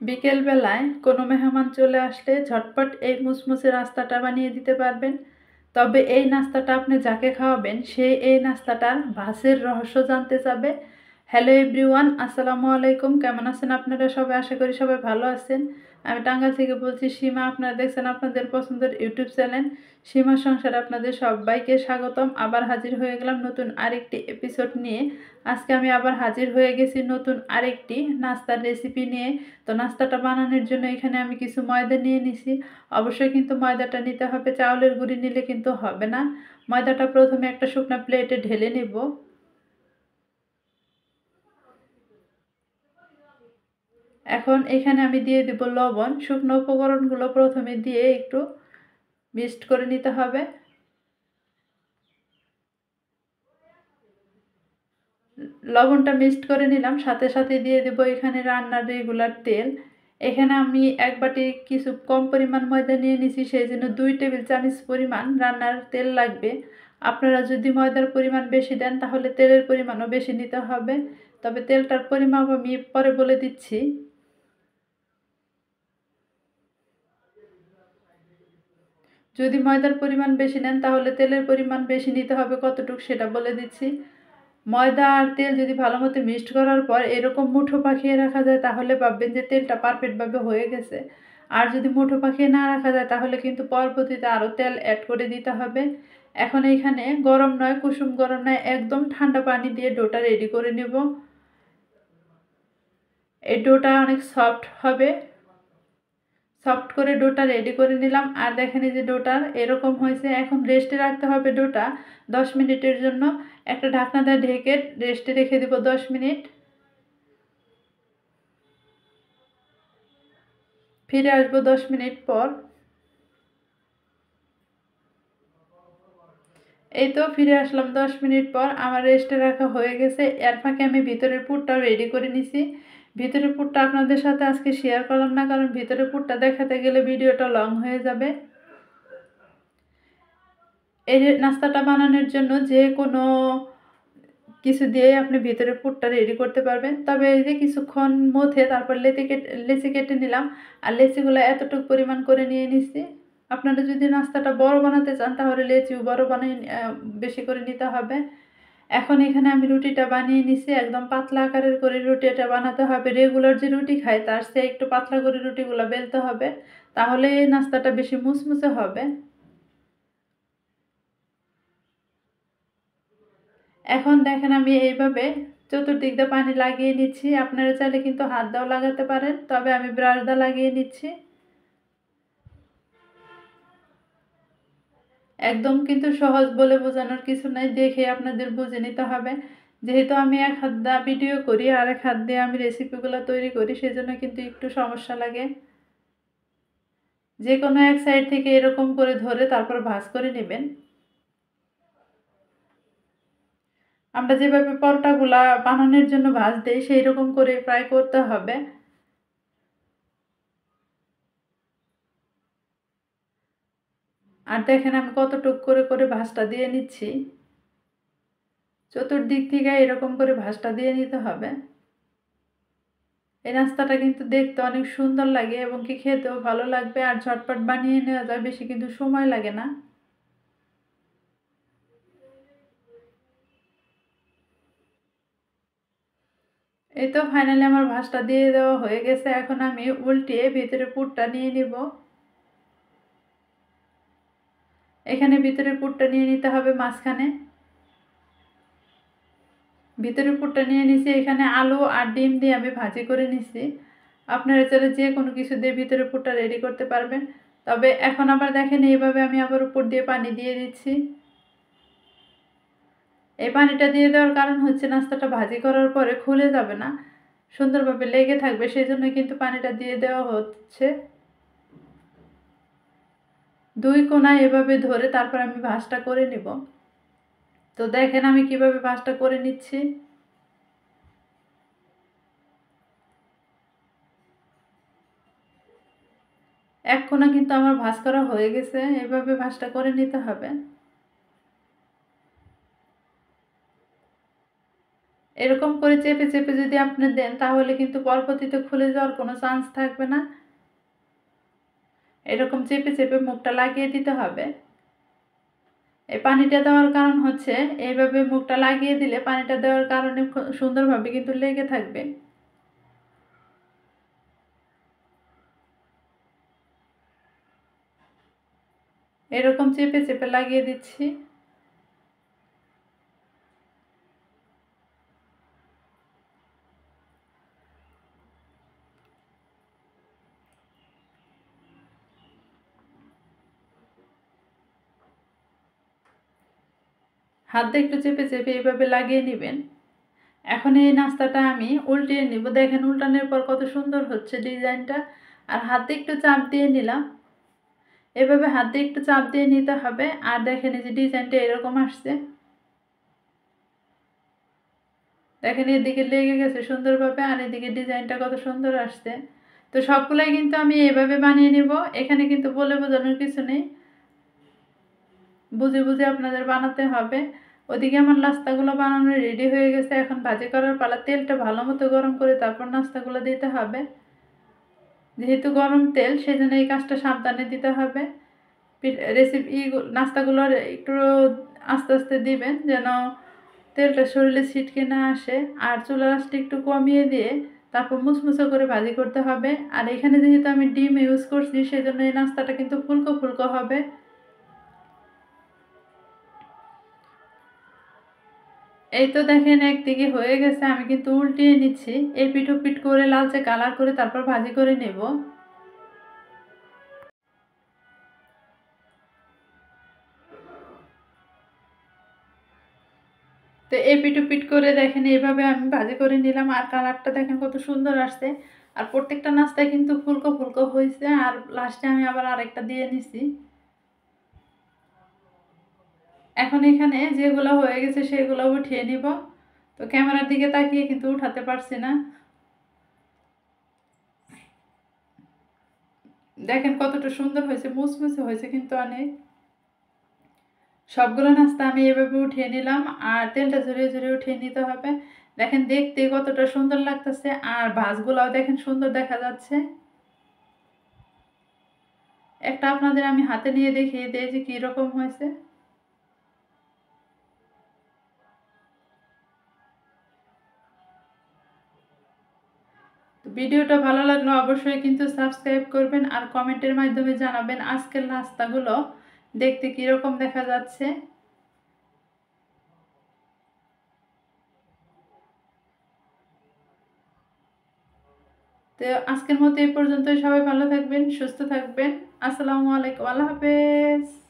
বিকেল বেলায় কোনো মেহমান চলে আসলে ঝটপট এই মুসমুসে নাস্তাটা বানিয়ে দিতে পারবেন। তবে এই নাস্তাটা আপনি যাকে খাওয়াবেন সে এই নাস্তাটার ভাসের রহস্য জানতে চাবে। হ্যালো এভরিওয়ান, আসসালামু আলাইকুম। কেমন আছেন আপনারা সবাই? আশা করি সবাই ভালো আছেন। আমি টাঙ্গাইল থেকে বলছি সীমা। আপনারা দেখছেন আপনাদের পছন্দের ইউটিউব চ্যানেল সীমা সংসারে আপনাদের সবাইকে স্বাগতম। আবার হাজির হয়ে গেলাম নতুন আরেকটি এপিসোড নিয়ে। আজকে আমি আবার হাজির হয়ে গেছি নতুন আরেকটি নাস্তার রেসিপি নিয়ে। তো নাস্তাটা বানানোর জন্য এখানে আমি কিছু ময়দা নিয়ে নিছি। অবশ্যই কিন্তু ময়দাটা নিতে হবে, চাউলের গুঁড়ি নিলে কিন্তু হবে না। ময়দাটা প্রথমে একটা শুকনো প্লেটে ঢেলে নেব। এখন এখানে আমি দিয়ে দেব লবণ। শুকনো উপকরণগুলো প্রথমে দিয়ে একটু মিক্সড করে নিতে হবে। লবণটা মিক্সড করে নিলাম, সাথে সাথে দিয়ে দেব এখানে রান্নার রেগুলার তেল। এখানে আমি এক বাটি কিছু কম পরিমাণ ময়দা নিয়ে নিছি, সেই জন্য 2 টেবিল চামচ পরিমাণ রান্নার তেল লাগবে। আপনারা যদি ময়দার পরিমাণ বেশি দেন তাহলে তেলের পরিমাণও বেশি নিতে হবে। তবে তেলটার পরিমাপ আমি পরে বলে দিচ্ছি। যদি ময়দার পরিমাণ বেশি নেন তাহলে তেলের পরিমাণ বেশি নিতে হবে, কতটুকু সেটা বলে দিচ্ছি। ময়দা আর তেল যদি ভালো মতো মিক্সড করার পর এরকম মুঠো পাকিয়ে রাখা যায় তাহলে ভাববেন যে তেলটা পারফেক্টভাবে হয়ে গেছে। আর যদি মুঠো পাকিয়ে না রাখা যায় তাহলে কিন্তু পরবর্তীতে আরও তেল অ্যাড করে দিতে হবে। এখন এইখানে গরম নয়, কুসুম গরম নয়, একদম ঠান্ডা পানি দিয়ে ডোটা রেডি করে নেব। এই ডোটা অনেক সফট হবে। সফট করে ডোটা রেডি করে নিলাম। আর দেখেন এই যে ডোটার এরকম হয়েছে। এখন রেস্টে রাখতে হবে ডোটা 10 মিনিটের জন্য। একটা ঢাকনা দিয়ে ঢেকে রেস্টে রেখে দেব 10 মিনিট। ফিরে আসবো 10 মিনিট পর। এই তো ফিরে আসলাম 10 মিনিট পর। আমার রেস্টে রাখা হয়ে গেছে। এর ফাঁকে আমি ভিতরের পুরটাও রেডি করে নিছি। ভিতরের পুরটা আপনাদের সাথে আজকে শেয়ার করলাম না, কারণ ভিতরের পুরটা দেখাতে গেলে ভিডিওটা লং হয়ে যাবে। এই নাস্তাটা বানানোর জন্য যে কোনো কিছু দিয়ে আপনি ভিতরে পুরটা রেডি করতে পারবেন। তবে এই যে কিছুক্ষণ মধ্যে তারপর লেচি কেটে নিলাম। আর লেচিগুলো এতটুকু পরিমাণ করে নিয়ে নিচ্ছি। আপনারা যদি নাস্তাটা বড় বানাতে চান তাহলে লেচিও বড় বানিয়ে বেশি করে নিতে হবে। এখন এখানে আমি রুটিটা বানিয়ে নিছি। একদম পাতলা আকারের করে রুটিটা বানাতে হবে। রেগুলার যে রুটি খাই তার চেয়ে একটু পাতলা করে রুটিগুলো বেলতে হবে, তাহলে এই নাস্তাটা বেশি মুচমুচে হবে। এখন দেখেন আমি এইভাবে চতুর্দিক দিয়ে পানি লাগিয়ে নিচ্ছি। আপনারা চাইলে কিন্তু হাত দিয়েও লাগাতে পারেন, তবে আমি ব্রাশ দিয়ে লাগিয়ে নিচ্ছি। একদম কিন্তু সহজ বলে বোঝানোর কিছু নাই, দেখে আপনাদের বুঝে নিতে হবে। যেহেতু আমি এক হাত দিয়ে ভিডিও করি আর এক হাত দিয়ে আমি রেসিপিগুলো তৈরি করি, সেজন্য কিন্তু একটু সমস্যা লাগে। যে কোনো এক সাইড থেকে এরকম করে ধরে তারপর ভাঁজ করে নেবেন। আমরা যেভাবে পরোটাগুলা বানানোর জন্য ভাঁজ দেই সেই রকম করে ফ্রাই করতে হবে। আর দেখেন আমি কতটুক করে করে ভাঁজটা দিয়ে নিচ্ছি। চতুর্দিক থেকে এরকম করে ভাঁজটা দিয়ে নিতে হবে। এই নাস্তাটা কিন্তু দেখতে অনেক সুন্দর লাগে এবং কি খেতেও ভালো লাগবে, আর ঝটপট বানিয়ে নেওয়া যায়, বেশি কিন্তু সময় লাগে না। এই তো ফাইনালি আমার ভাঁজটা দিয়ে দেওয়া হয়ে গেছে। এখন আমি উল্টিয়ে ভিতরে পুরটা নিয়ে নিব। এখানে ভিতরে পুরটা নিয়ে নিতে হবে মাঝখানে। ভিতরে পুরটা নিয়ে নিছি। এখানে আলু আর ডিম দিয়ে আমি ভাজি করে নিছি। আপনারা চাইলে যে কোনো কিছু দিয়ে ভিতরে পুরটা রেডি করতে পারবেন। তবে এখন আবার দেখেন এইভাবে আমি আবার উপর দিয়ে পানি দিয়ে দিচ্ছি। এই পানিটা দিয়ে দেওয়ার কারণ হচ্ছে নাস্তাটা ভাজি করার পরে খুলে যাবে না, সুন্দরভাবে লেগে থাকবে, সেই জন্য কিন্তু পানিটা দিয়ে দেওয়া হচ্ছে। দুই কোণায় এভাবে ধরে তারপর আমি ভাঁজটা করে নিব। তো দেখেন আমি কিভাবে ভাঁজটা করে নিচ্ছি। এক কোণা কিন্তু আমার ভাঁজ করা হয়ে গেছে। এভাবে ভাঁজটা করে নিতে হবে। এরকম করে চেপে চেপে যদি আপনি দেন তাহলে কিন্তু পরবর্তীতে খুলে যাওয়ার কোনো চান্স থাকবে না। এরকম চেপে চেপে মুখটা লাগিয়ে দিতে হবে। এই পানিটা দেওয়ার কারণ হচ্ছে এইভাবে মুখটা লাগিয়ে দিলে পানিটা দেওয়ার কারণে সুন্দরভাবে কিন্তু লেগে থাকবে। এরকম চেপে চেপে লাগিয়ে দিচ্ছি। হাত দিয়ে একটু চেপে চেপে এইভাবে লাগিয়ে নেবেন। এখন এই নাস্তাটা আমি উল্টিয়ে নিব। দেখেন উল্টানোর পর কত সুন্দর হচ্ছে ডিজাইনটা। আর হাত দিয়ে একটু চাপ দিয়ে নিলাম। এভাবে হাত দিয়ে একটু চাপ দিয়ে নিতে হবে। আর দেখেন এই যে ডিজাইনটা এরকম আসছে। দেখেন এদিকে লেগে গেছে সুন্দরভাবে, আর এদিকে ডিজাইনটা কত সুন্দর আসছে। তো সবগুলাই কিন্তু আমি এভাবে বানিয়ে নিব। এখানে কিন্তু বলে বোঝানোর কিছু নেই, বুঝে বুঝে আপনাদের বানাতে হবে। ওদিকে আমার নাস্তাগুলো বানানো রেডি হয়ে গেছে। এখন ভাজি করার পালা। তেলটা ভালো মতো গরম করে তারপর নাস্তাগুলো দিতে হবে। যেহেতু গরম তেল সেজন্য এই কাজটা সাবধানে দিতে হবে। রেসিপি নাস্তাগুলো একটু আস্তে আস্তে দিবেন যেন তেলটা শরীরে ছিটকে না আসে। আর চুলার আঁচটা একটু কমিয়ে দিয়ে তারপর মুচমুচো করে ভাজি করতে হবে। আর এখানে যেহেতু আমি ডিম ইউজ করছি সেজন্য এই নাস্তাটা কিন্তু ফুলকো ফুলকো হবে। এই তো দেখেন একদিকে হয়ে গেছে, আমি কিন্তু উল্টিয়ে নিচ্ছি। এই পিঠ পিঠ করে লালচে কালার করে তারপর ভাজি করে নেব। তো এই পিঠ পিঠ করে দেখেন এইভাবে আমি ভাজি করে নিলাম। আর কালারটা দেখেন কত সুন্দর আসছে। আর প্রত্যেকটা নাস্তায় কিন্তু ফুলকো ফুলকো হয়েছে। আর লাস্টে আমি আবার আরেকটা দিয়ে নিছি। এখন এখানে যেগুলো হয়ে গেছে সেগুলো উঠিয়ে নিব। তো ক্যামেরার দিকে তাকিয়ে কিন্তু উঠাতে পারছি না। দেখেন কতটা সুন্দর হয়েছে, মুচমুচে হয়েছে কিন্তু অনেক। সবগুলো নাস্তা আমি এভাবে উঠিয়ে নিলাম। আর তেলটা ঝরিয়ে ঝরিয়ে উঠিয়ে নিতে হবে। দেখেন দেখতে কতটা সুন্দর লাগতেছে। আর ভাঁজগুলাও দেখেন সুন্দর দেখা যাচ্ছে। একটা আপনাদের আমি হাতে নিয়ে দেখিয়ে দিই যে কীরকম হয়েছে। ভিডিওটা ভালো লাগলে অবশ্যই কিন্তু সাবস্ক্রাইব করবেন। আর কমেন্টের মাধ্যমে জানাবেন আজকের নাস্তাগুলো দেখতে কীরকম দেখা যাচ্ছে। তো আজকের মতো এই পর্যন্তই। সবাই ভালো থাকবেন, সুস্থ থাকবেন। আসসালামু আলাইকুম, আল্লাহ হাফেজ।